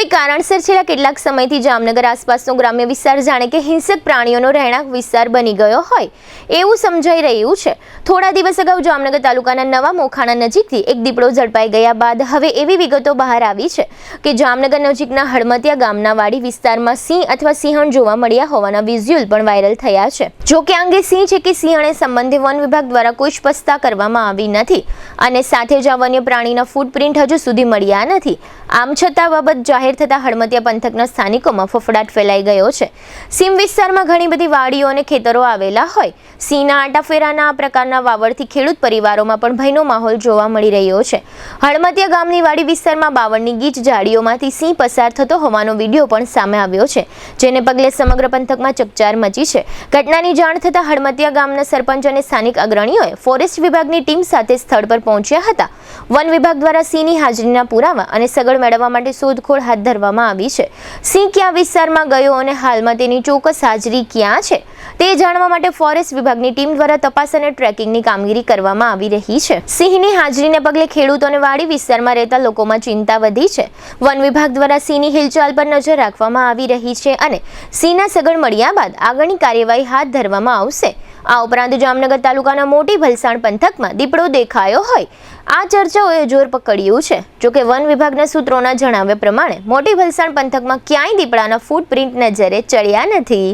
કોઈ કારણસર છેલ્લા કેટલાક સમયથી જામનગર આસપાસનો ગ્રામ્ય વિસ્તાર જાણે કે હિંસક પ્રાણીઓનો રહેણાંક વિસ્તાર બની ગયો હોય એવું સમજાઈ રહ્યું છે। થોડા દિવસ અગાઉ જામનગર તાલુકાના નવા મોખાણા નજીકથી એક દીપડો ઝડપાઈ ગયા બાદ હવે એવી વિગતો બહાર આવી છે કે જામનગર નજીકના હળમતિયા ગામના વાડી વિસ્તારમાં સિંહ અથવા સિંહણ જોવા મળ્યા હોવાના વિઝ્યુઅલ પણ વાયરલ થયા છે। જો કે અંગે સિંહ છે કે સિંહણે સંબંધિત વન વિભાગ દ્વારા કોઈ સ્પષ્ટતા કરવામાં આવી નથી અને સાથે જ આ વન્ય પ્રાણીના ફૂટપ્રિન્ટ હજુ સુધી મળ્યા નથી। આમ છતાં બાબત જાહેર થતા હળમતિયા પંથકના સ્થાનિકોમાં ફફડાટ ફેલાઈ ગયો છે। સીમ વિસ્તારમાં ઘણી બધી વાડીઓ અને ખેતરો આવેલા હોય સિંહના આટાફેરાના આ પ્રકારના વાવરથી ખેડૂત પરિવારોમાં પણ ભયનો માહોલ જોવા મળી રહ્યો છે। હળમતિયા ગામની વાડી વિસ્તારમાં બાવળની ગીચ ઝાડીઓમાંથી સિંહ પસાર થતો હોવાનો વિડીયો પણ સામે આવ્યો છે, જેને પગલે સમગ્ર પંથકમાં ચકચાર મચી છે। ઘટનાની જાણ થતાં હળમતિયા ગામના સરપંચ અને સ્થાનિક અગ્રણીઓએ ફોરેસ્ટ વિભાગની ટીમ સાથે સ્થળ પર પહોંચ્યા હતા। વન વિભાગ દ્વારા સિંહની હાજરીના પુરાવા અને સગવડ મેળવવા માટે શોધખોળ હાથ ધરવામાં આવી છે। સિંહ ક્યાં વિસ્તારમાં ગયો અને હાલમાં તેની ચોક્કસ હાજરી ક્યાં છે તે જાણવા માટે ફોરેસ્ટ વિભાગની ટીમ દ્વારા તપાસ અને ટ્રેકિંગની કામગીરી કરવામાં આવી રહી છે। સિંહની હાજરીને પગલે ખેડૂતો અને વાડી વિસ્તારમાં રહેતા લોકોમાં ચિંતા વધી છે। વન વિભાગ દ્વારા સિંહની હિલચાલ પર નજર રાખવામાં આવી રહી છે અને સિંહના સગવડ મળ્યા બાદ આગળની કાર્યવાહી હાથ ધરવામાં આવશે। આ ઉપરાંત જામનગર તાલુકાના મોટી ભલસાણ પંથકમાં દીપડો દેખાયો હોય આ ચર્ચાઓએ જોર પકડ્યું છે। જોકે વન વિભાગના સૂત્રોના જણાવ્યા પ્રમાણે મોટી ભલસાણ પંથકમાં ક્યાંય દીપડાના ફૂટપ્રિન્ટ નજરે ચડ્યા નથી।